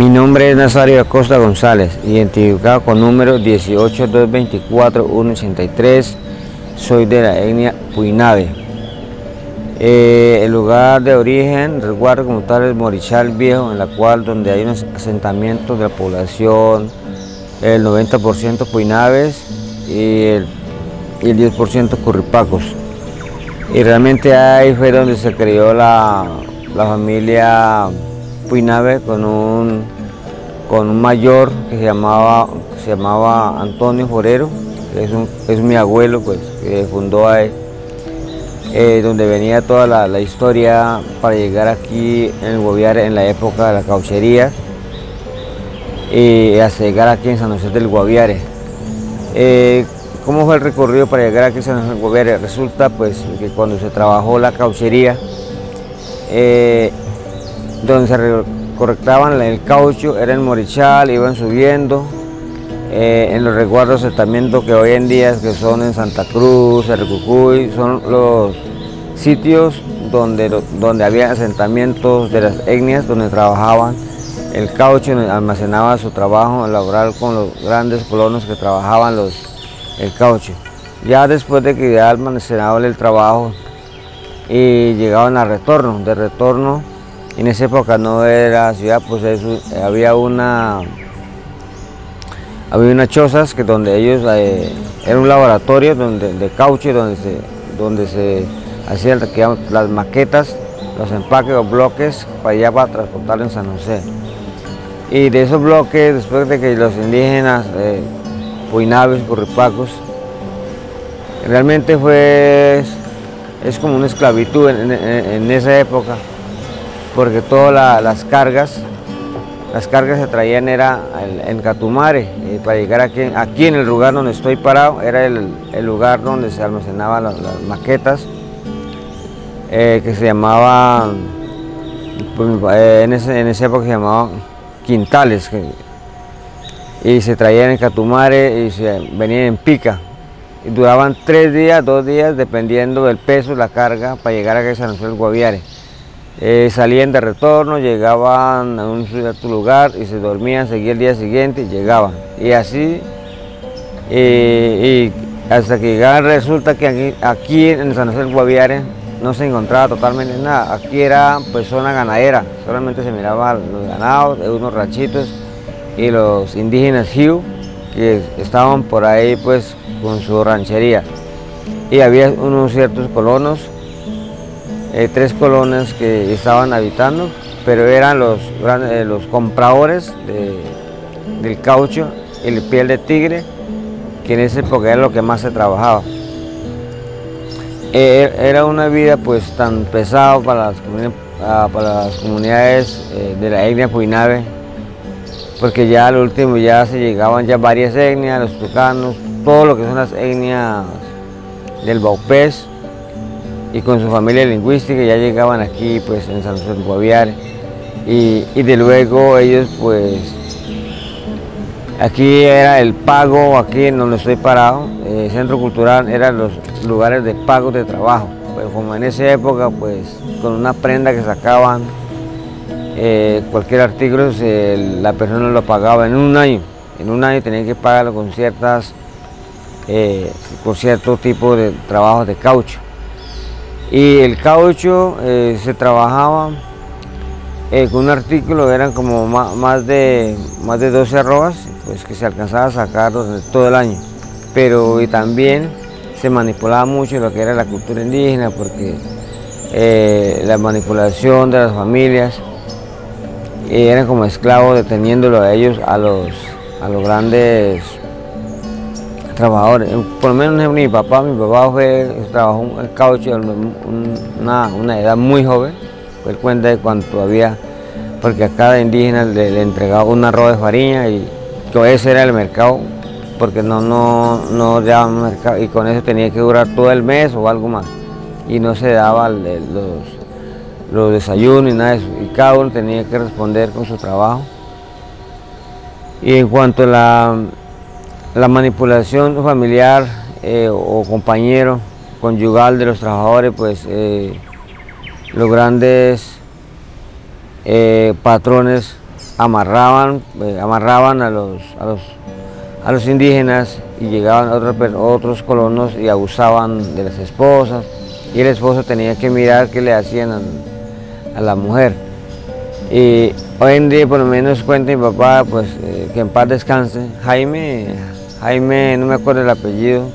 Mi nombre es Nazario Acosta González, identificado con número 18224-183, soy de la etnia Puinave. El lugar de origen, resguardo como tal, es Morichal Viejo, en la cual donde hay unos asentamientos de la población, el 90% Puinaves y el 10% Curripacos. Y realmente ahí fue donde se creó la familia Puinave con un mayor que se llamaba Antonio Forero, que es mi abuelo, pues, que fundó ahí, donde venía toda la historia para llegar aquí en el Guaviare en la época de la cauchería y hasta llegar aquí en San José del Guaviare. ¿Cómo fue el recorrido para llegar aquí a San José del Guaviare? Resulta pues que cuando se trabajó la cauchería, donde se recolectaban el caucho, era en Morichal, iban subiendo, en los resguardos de asentamiento que hoy en día que son en Santa Cruz, Cerricucuy, son los sitios donde había asentamientos de las etnias, donde trabajaban el caucho, donde almacenaban su trabajo laboral con los grandes colonos que trabajaban el caucho. Ya después de que ya almacenaban el trabajo y llegaban a retorno, de retorno. En esa época no era ciudad, pues había unas chozas que donde ellos, era un laboratorio de caucho donde se hacían las maquetas, los empaques o bloques para allá para transportar en San José. Y de esos bloques, después de que los indígenas, Puinaves, Curripacos, realmente es como una esclavitud en esa época, porque todas las cargas se traían en Catumare, y para llegar aquí en el lugar donde estoy parado, era el lugar donde se almacenaban las maquetas, que se llamaban, en esa época se llamaban quintales, y se traían en Catumare y se venían en pica, y duraban 3 días, 2 días, dependiendo del peso, la carga, para llegar a San José del Guaviare. Salían de retorno, llegaban a un cierto lugar y se dormían, seguían el día siguiente y llegaban. Y así, y hasta que llegaban, resulta que aquí en San José del Guaviare no se encontraba totalmente nada. Aquí era pues zona ganadera, solamente se miraban los ganados, unos ranchitos y los indígenas Jiu, que estaban por ahí pues con su ranchería. Y había unos ciertos colonos, 3 colonos que estaban habitando, pero eran los compradores del caucho y la piel de tigre, que en esa época era lo que más se trabajaba. Era una vida pues tan pesada para las comunidades de la etnia Puinave, porque ya al último ya se llegaban ya varias etnias, los tucanos, todo lo que son las etnias del Baupés, y con su familia lingüística ya llegaban aquí pues en San José del Guaviare, y de luego ellos pues aquí era el pago, aquí en donde estoy parado, el centro cultural eran los lugares de pago de trabajo, pero como en esa época pues con una prenda que sacaban, cualquier artículo la persona lo pagaba en un año tenía que pagarlo con cierto tipo de trabajo de caucho. Y el caucho se trabajaba con un artículo, eran como más de 12 arrobas, pues que se alcanzaba a sacar durante todo el año. Pero y también se manipulaba mucho lo que era la cultura indígena, porque la manipulación de las familias, eran como esclavos, deteniéndolo a ellos, a los grandes trabajadores. Por lo menos mi papá trabajó el caucho a una edad muy joven. Él cuenta de cuando todavía, porque a cada indígena le entregaba un arroz de farina y ese era el mercado, porque no daban mercado, y con eso tenía que durar todo el mes o algo más, y no se daba los desayunos y nada de eso, y cada uno tenía que responder con su trabajo. Y en cuanto a la manipulación familiar o compañero conyugal de los trabajadores, pues los grandes patrones amarraban a los indígenas y llegaban otros colonos y abusaban de las esposas, y el esposo tenía que mirar qué le hacían a la mujer. Y hoy en día, por lo menos cuenta mi papá, pues que en paz descanse, Jaime, no me acuerdo el apellido,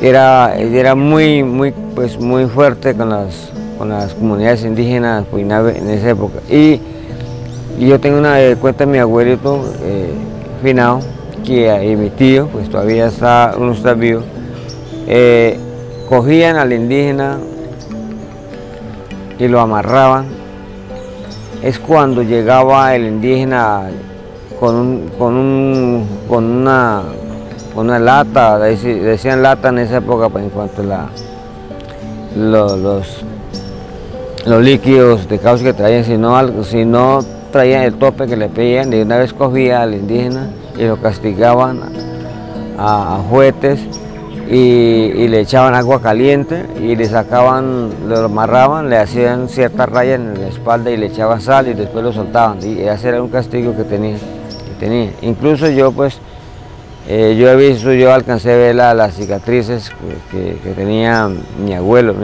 era muy fuerte con las comunidades indígenas en esa época. Y yo tengo una cuenta de mi abuelito finado, y mi tío, pues todavía uno está vivo, cogían al indígena y lo amarraban. Es cuando llegaba el indígena con una lata, decían lata en esa época, pues, en cuanto a los líquidos de caucho que traían, si no traían el tope que le pedían, de una vez cogía al indígena y lo castigaban a juguetes y le echaban agua caliente y le sacaban, lo amarraban, le hacían ciertas rayas en la espalda y le echaban sal y después lo soltaban, y ese era un castigo que tenía. Incluso yo, pues, yo alcancé a ver las cicatrices que tenía mi abuelo.